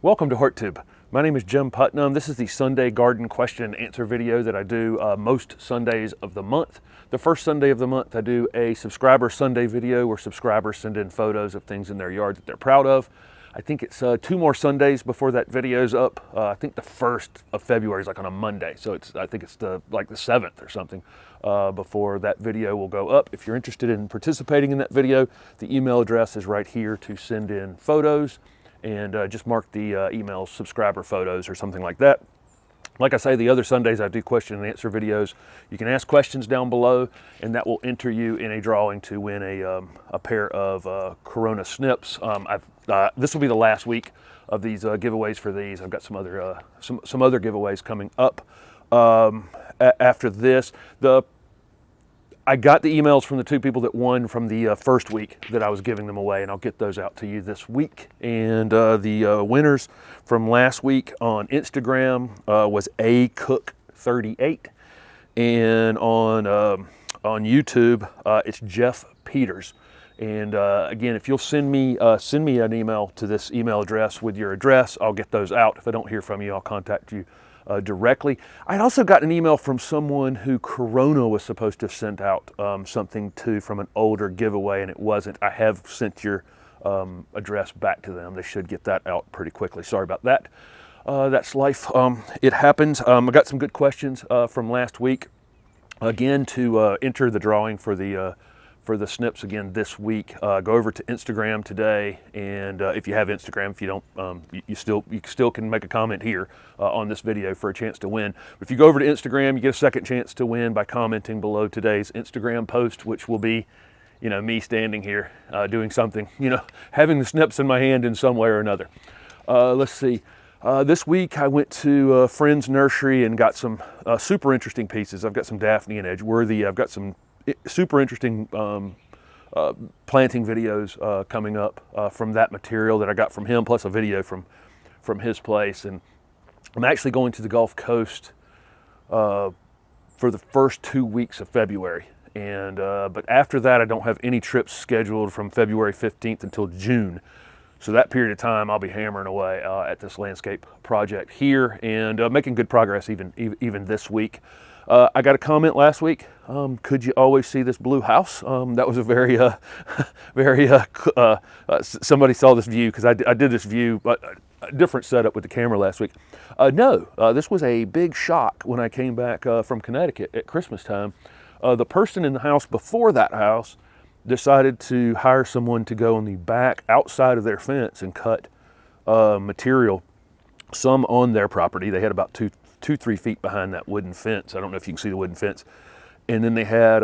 Welcome to HeartTube. My name is Jim Putnam. This is the Sunday garden question and answer video that I do most Sundays of the month. The first Sunday of the month, I do a subscriber Sunday video where subscribers send in photos of things in their yard that they're proud of. I think it's 2 more Sundays before that video's up. I think the 1st of February is like on a Monday, so I think it's like the 7th or something before that video will go up. If you're interested in participating in that video, the email address is right here to send in photos, and just mark the email subscriber photos or something like that. Like I say, the other Sundays I do question and answer videos. You can ask questions down below, and that will enter you in a drawing to win a pair of Corona snips. This will be the last week of these giveaways for these. I've got some other giveaways coming up after this. I got the emails from the 2 people that won from the first week that I was giving them away, and I'll get those out to you this week. And the winners from last week on Instagram was acook38, and on YouTube it's Jeff Peters. And again, if you'll send me an email to this email address with your address, I'll get those out. If I don't hear from you, I'll contact you directly. I'd also got an email from someone who Corona was supposed to have sent out something to from an older giveaway, and it wasn't. I have sent your address back to them. They should get that out pretty quickly. Sorry about that. That's life. It happens. I got some good questions from last week. Again, to enter the drawing for the snips again this week, go over to Instagram today, and if you have Instagram, if you don't, you still can make a comment here on this video for a chance to win. But if you go over to Instagram, you get a second chance to win by commenting below today's Instagram post, which will be, me standing here doing something, having the snips in my hand in some way or another. Let's see. This week I went to a friend's nursery and got some super interesting pieces. I've got some Daphne and Edgeworthy. I've got some super interesting planting videos coming up from that material that I got from him, plus a video from his place. And I'm actually going to the Gulf Coast for the first 2 weeks of February. And but after that, I don't have any trips scheduled from February 15th until June. So that period of time, I'll be hammering away at this landscape project here, and making good progress even this week. I got a comment last week. Could you always see this blue house? That was a very, somebody saw this view, because I did this view, but a different setup with the camera last week. No, this was a big shock when I came back from Connecticut at Christmas time. The person in the house before that house decided to hire someone to go on the back outside of their fence and cut material, some on their property. They had about 3 feet behind that wooden fence. I don't know if you can see the wooden fence. And then they had,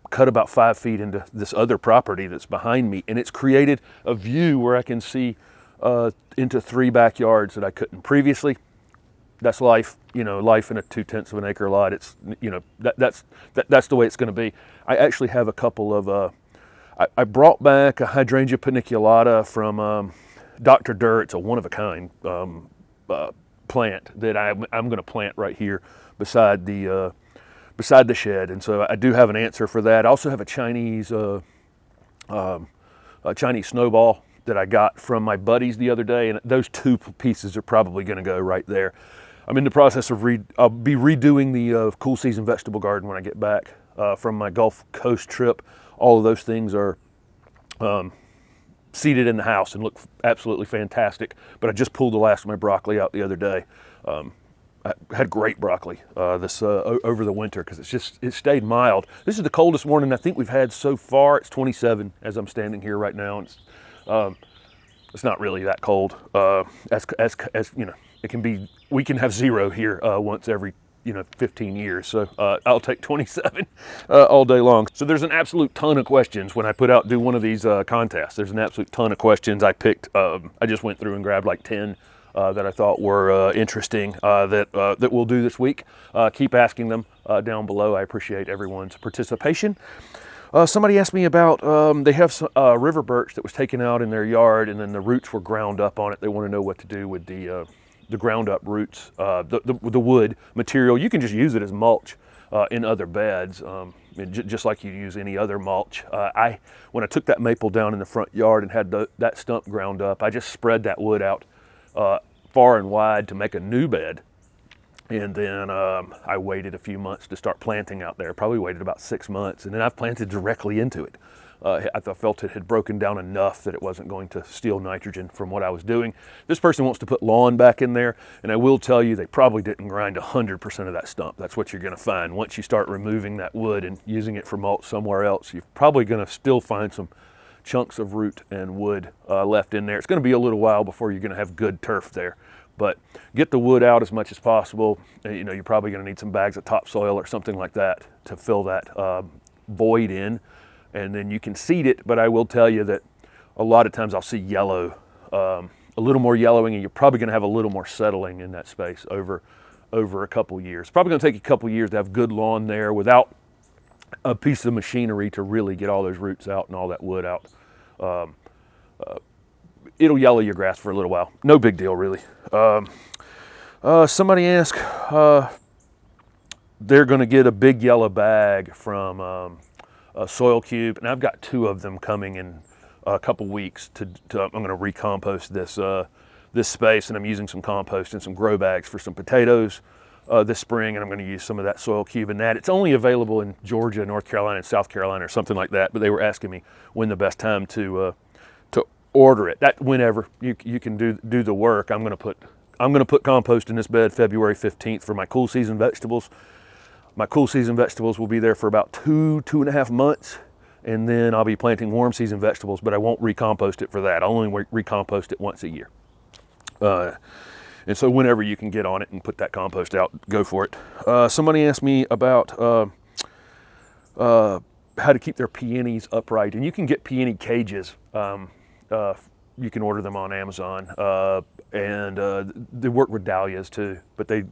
cut about 5 feet into this other property that's behind me, and it's created a view where I can see into 3 backyards that I couldn't previously. That's life, life in a 2/10 of an acre lot. It's, that's the way it's going to be. I actually have a couple of, I brought back a hydrangea paniculata from Dr. Durr. It's a one-of-a-kind plant that I'm going to plant right here beside the shed, and so I do have an answer for that. I also have a Chinese snowball that I got from my buddies the other day, and those 2 pieces are probably going to go right there. I'm in the process of I'll be redoing the cool season vegetable garden when I get back from my Gulf Coast trip. All of those things are seated in the house and look absolutely fantastic. But I just pulled the last of my broccoli out the other day. I had great broccoli over the winter, because it stayed mild. This is the coldest morning I think we've had so far. It's 27 as I'm standing here right now. And it's not really that cold. As it can be. We can have 0 here once every 15 years. So I'll take 27 all day long. So there's an absolute ton of questions when I do one of these contests. There's an absolute ton of questions. I picked. I just went through and grabbed like 10 that I thought were interesting that we'll do this week. Keep asking them down below. I appreciate everyone's participation. Somebody asked me about, they have some, river birch that was taken out in their yard, and then the roots were ground up on it. They want to know what to do with the ground up roots, the wood material. You can just use it as mulch in other beds. just like you use any other mulch. When I took that maple down in the front yard and had that stump ground up, I just spread that wood out far and wide to make a new bed. And then I waited a few months to start planting out there, probably waited about 6 months, and then I've planted directly into it. I felt it had broken down enough that it wasn't going to steal nitrogen from what I was doing. This person wants to put lawn back in there, and I will tell you they probably didn't grind 100% of that stump. That's what you're going to find. Once you start removing that wood and using it for mulch somewhere else, you're probably going to still find some chunks of root and wood left in there. It's going to be a little while before you're going to have good turf there. But get the wood out as much as possible. You know, you're probably going to need some bags of topsoil or something like that to fill that void in. And then you can seed it, but I will tell you that a lot of times I'll see yellow, a little more yellowing, and you're probably going to have a little more settling in that space over a couple years. It's probably going to take you a couple years to have good lawn there without a piece of machinery to really get all those roots out and all that wood out. It'll yellow your grass for a little while. No big deal, really. Somebody asked, they're going to get a big yellow bag from a Soil Cube, and I've got 2 of them coming in a couple weeks. I'm going to recompost this space, and I'm using some compost and some grow bags for some potatoes this spring, and I'm going to use some of that Soil Cube in that. It's only available in Georgia, North Carolina, and South Carolina, or something like that. But they were asking me when the best time to order it. That whenever you can do the work. I'm going to put compost in this bed February 15th for my cool season vegetables. My cool season vegetables will be there for about 2.5 months, and then I'll be planting warm season vegetables, but I won't recompost it for that. I'll only recompost it once a year. And so whenever you can get on it and put that compost out, go for it. Somebody asked me about how to keep their peonies upright, and you can get peony cages. You can order them on Amazon, and they work with dahlias too. But they,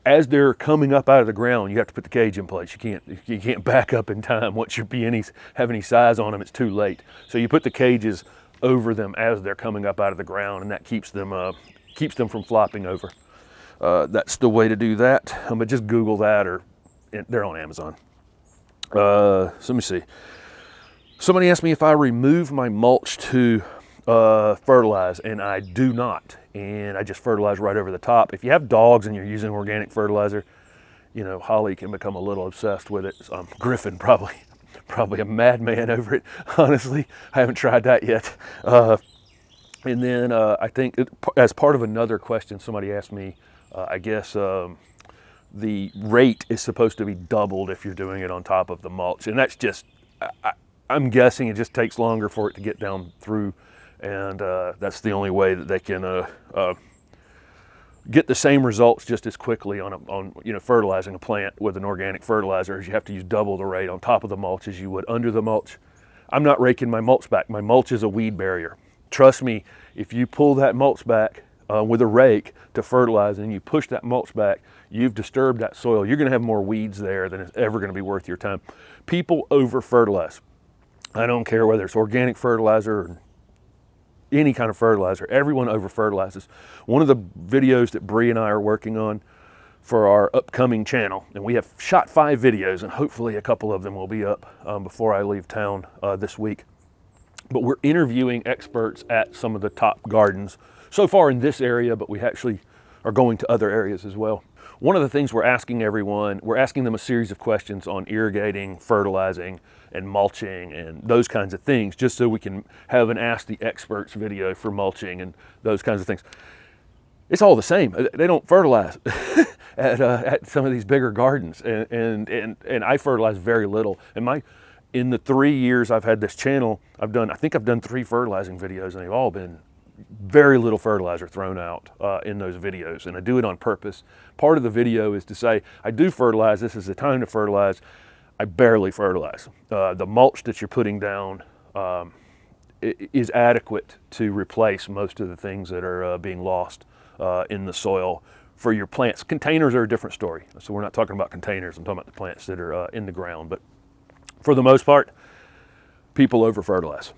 as they're coming up out of the ground, you have to put the cage in place. You can't back up in time. Once your peonies have any size on them, it's too late. So you put the cages over them as they're coming up out of the ground, and that keeps them from flopping over. That's the way to do that. But just Google that, or they're on Amazon. So let me see. Somebody asked me if I remove my mulch to fertilize, and I do not. And I just fertilize right over the top. If you have dogs and you're using organic fertilizer, Holly can become a little obsessed with it. So Griffin probably a madman over it. Honestly, I haven't tried that yet. And then I think as part of another question somebody asked me, I guess the rate is supposed to be doubled if you're doing it on top of the mulch, and that's just. I'm guessing it just takes longer for it to get down through, and that's the only way that they can get the same results just as quickly on fertilizing a plant with an organic fertilizer. Is you have to use double the rate on top of the mulch as you would under the mulch. I'm not raking my mulch back. My mulch is a weed barrier. Trust me, if you pull that mulch back with a rake to fertilize and you push that mulch back, you've disturbed that soil. You're going to have more weeds there than it's ever going to be worth your time. People over fertilize. I don't care whether it's organic fertilizer or any kind of fertilizer. Everyone over fertilizes. One of the videos that Bree and I are working on for our upcoming channel, and we have shot 5 videos, and hopefully a couple of them will be up before I leave town this week. But we're interviewing experts at some of the top gardens so far in this area, but we actually are going to other areas as well. One of the things we're asking them a series of questions on irrigating, fertilizing, and mulching, and those kinds of things, just so we can have an Ask the Experts video for mulching and those kinds of things. It's all the same. They don't fertilize at some of these bigger gardens, and I fertilize very little. And in the 3 years I've had this channel, I think I've done 3 fertilizing videos, and they've all been very little fertilizer thrown out in those videos, and I do it on purpose. Part of the video is to say, I do fertilize, this is the time to fertilize. I barely fertilize. The mulch that you're putting down is adequate to replace most of the things that are being lost in the soil for your plants. Containers are a different story, so we're not talking about containers, I'm talking about the plants that are in the ground. But for the most part, people over fertilize.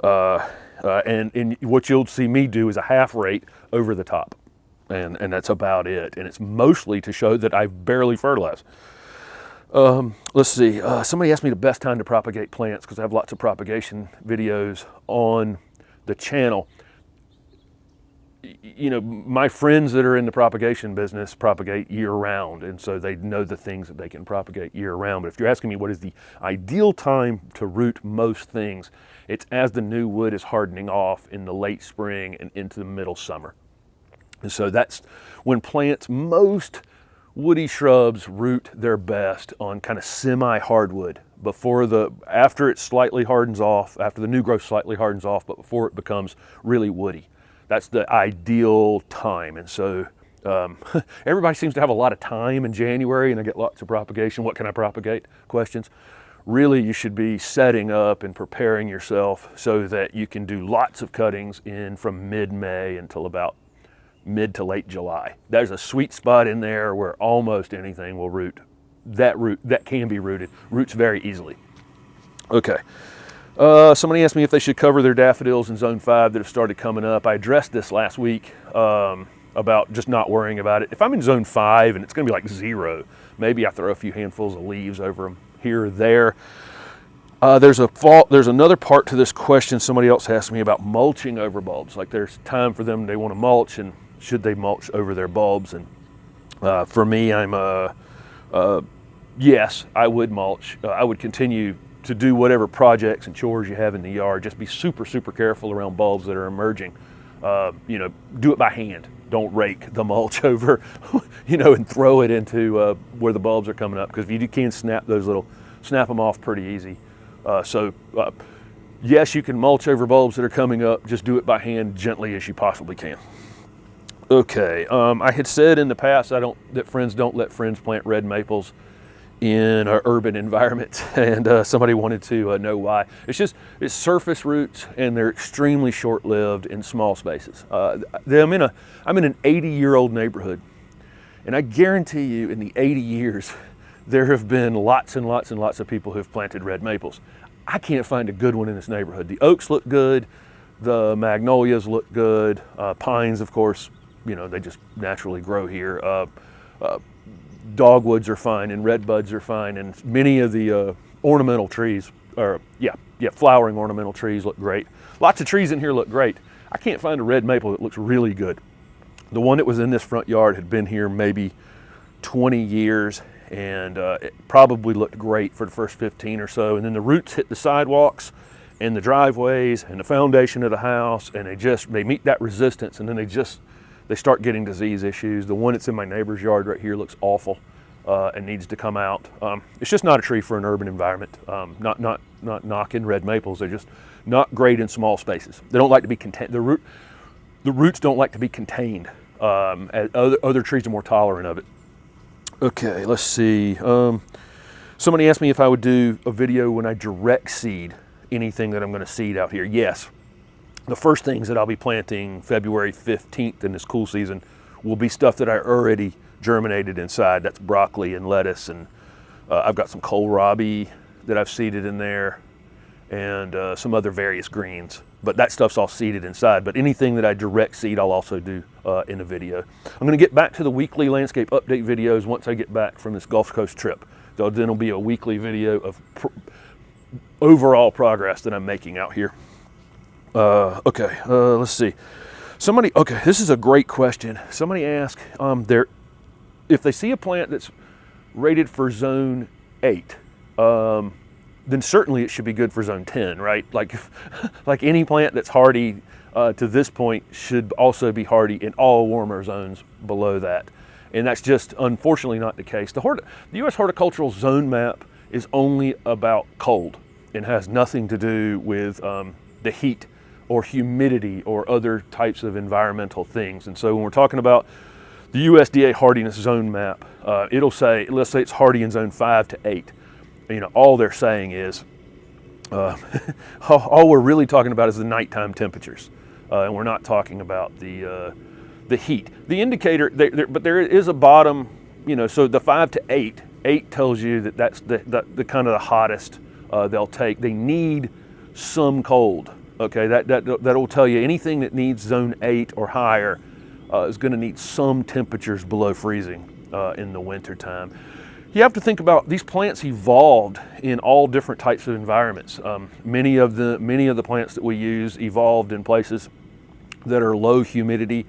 And what you'll see me do is a half rate over the top, and that's about it. And it's mostly to show that I barely fertilize. Let's see. Somebody asked me the best time to propagate plants because I have lots of propagation videos on the channel. You know, my friends that are in the propagation business propagate year-round, and so they know the things that they can propagate year-round. But if you're asking me what is the ideal time to root most things, it's as the new wood is hardening off in the late spring and into the middle summer. And so that's when plants, most woody shrubs root their best on kind of semi-hardwood after it slightly hardens off, after the new growth slightly hardens off, but before it becomes really woody. That's the ideal time. And so everybody seems to have a lot of time in January, and I get lots of propagation. What can I propagate? Questions. Really, you should be setting up and preparing yourself so that you can do lots of cuttings in from mid-May until about mid to late July. There's a sweet spot in there where almost anything will root. That can be rooted. Roots very easily. Okay. Somebody asked me if they should cover their daffodils in zone 5 that have started coming up. I addressed this last week about just not worrying about it. If I'm in zone 5 and it's going to be like 0, maybe I throw a few handfuls of leaves over them here or there. There's another part to this question. Somebody else asked me about mulching over bulbs. Like there's time for them, they want to mulch, and should they mulch over their bulbs? And for me, yes, I would mulch. I would continue to do whatever projects and chores you have in the yard. Just be super, super careful around bulbs that are emerging. You know, do it by hand. Don't rake the mulch over, you know, and throw it into where the bulbs are coming up, because if you can snap them off pretty easy. Yes, you can mulch over bulbs that are coming up. Just do it by hand, gently as you possibly can. Okay, I had said in the past that friends don't let friends plant red maples in an urban environment, and somebody wanted to know why. It's surface roots, and they're extremely short-lived in small spaces. I'm in an 80-year-old neighborhood, and I guarantee you, in the 80 years, there have been lots and lots and lots of people who have planted red maples. I can't find a good one in this neighborhood. The oaks look good, the magnolias look good, pines, of course, you know, they just naturally grow here. Dogwoods are fine, and redbuds are fine, and many of the ornamental trees, flowering ornamental trees look great. Lots of trees in here look great. I can't find a red maple that looks really good. The one that was in this front yard had been here maybe 20 years, and it probably looked great for the first 15 or so, and then the roots hit the sidewalks and the driveways and the foundation of the house, and they meet that resistance, and then they start getting disease issues. The one that's in my neighbor's yard right here looks awful and needs to come out. It's just not a tree for an urban environment. Not knocking red maples. They're just not great in small spaces. They don't like to be contained. The roots don't like to be contained. Other trees are more tolerant of it. Okay, let's see. Somebody asked me if I would do a video when I direct seed anything that I'm going to seed out here. Yes. The first things that I'll be planting February 15th in this cool season will be stuff that I already germinated inside. That's broccoli and lettuce, and I've got some kohlrabi that I've seeded in there, and some other various greens. But that stuff's all seeded inside. But anything that I direct seed, I'll also do in a video. I'm going to get back to the weekly landscape update videos once I get back from this Gulf Coast trip. So then it'll be a weekly video of overall progress that I'm making out here. Let's see. This is a great question. Somebody asked if they see a plant that's rated for zone 8, then certainly it should be good for zone 10, right? Like any plant that's hardy to this point should also be hardy in all warmer zones below that. And that's just unfortunately not the case. The U.S. Horticultural Zone Map is only about cold and has nothing to do with the heat or humidity or other types of environmental things. And so when we're talking about the USDA hardiness zone map, it'll say, let's say it's hardy in zone 5 to 8. You know, all they're saying is, all we're really talking about is the nighttime temperatures. And we're not talking about the heat. The indicator, but there is a bottom, you know, so the 5 to 8 tells you that that's the kind of the hottest they'll take. They need some cold. Okay, that'll tell you anything that needs zone 8 or higher is going to need some temperatures below freezing in the winter time. You have to think about these plants evolved in all different types of environments. Many of the plants that we use evolved in places that are low humidity,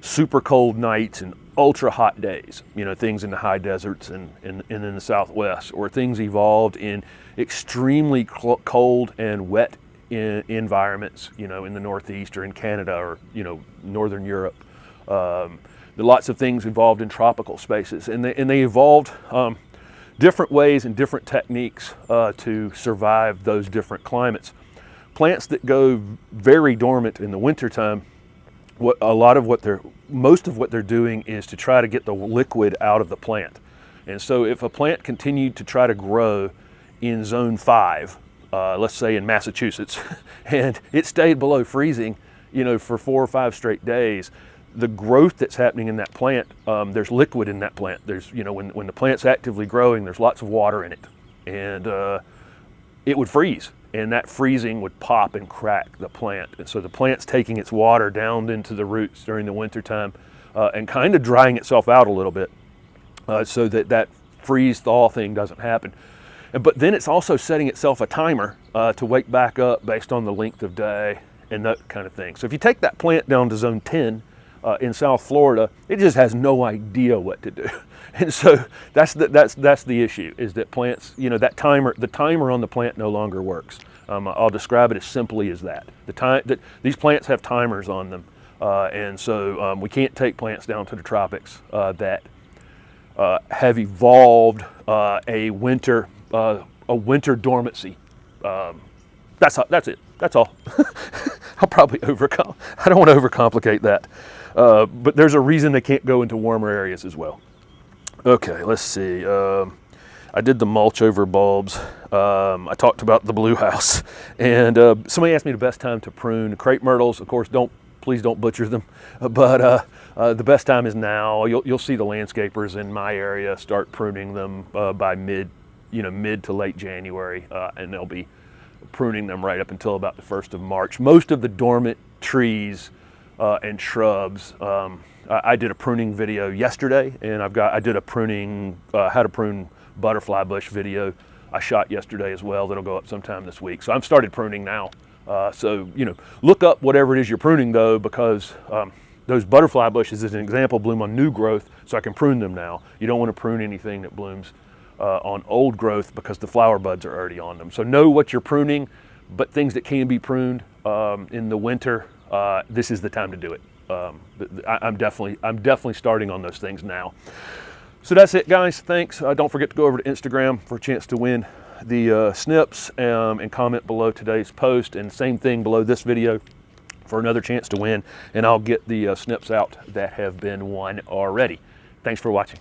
super cold nights, and ultra hot days. You know, things in the high deserts and in the Southwest, or things evolved in extremely cold and wet environments. You know, in the Northeast or in Canada or Northern Europe. Lots of things evolved in tropical spaces, and they evolved different ways and different techniques to survive those different climates. Plants that go very dormant in the wintertime, most of what they're doing is to try to get the liquid out of the plant. And so if a plant continued to try to grow in zone 5, let's say in Massachusetts, and it stayed below freezing, for 4 or 5 straight days, the growth that's happening in that plant, there's liquid in that plant. There's, when the plant's actively growing, there's lots of water in it, and it would freeze, and that freezing would pop and crack the plant. And so the plant's taking its water down into the roots during the wintertime and kind of drying itself out a little bit so that freeze-thaw thing doesn't happen. But then it's also setting itself a timer to wake back up based on the length of day and that kind of thing. So if you take that plant down to zone 10, in South Florida, it just has no idea what to do, and so that's the issue. Is that plants, the timer on the plant no longer works. I'll describe it as simply as that. These plants have timers on them, and so we can't take plants down to the tropics that have evolved a winter dormancy. That's it. That's all. I don't want to overcomplicate that. But there's a reason they can't go into warmer areas as well. Okay, let's see. I did the mulch over bulbs. I talked about the blue house. And somebody asked me the best time to prune crepe myrtles. Of course, please don't butcher them. But the best time is now. You'll see the landscapers in my area start pruning them by mid to late January, and they'll be pruning them right up until about the 1st of March. Most of the dormant trees and shrubs, I did a pruning video yesterday, and I did a pruning, how to prune butterfly bush video I shot yesterday as well. That'll go up sometime this week. So I've started pruning now. So look up whatever it is you're pruning though, because those butterfly bushes, as an example, bloom on new growth, so I can prune them now. You don't want to prune anything that blooms on old growth because the flower buds are already on them. So know what you're pruning, but things that can be pruned in the winter, this is the time to do it. I'm definitely starting on those things now. So that's it, guys. Thanks. Don't forget to go over to Instagram for a chance to win the snips, and comment below today's post, and same thing below this video for another chance to win, and I'll get the snips out that have been won already. Thanks for watching.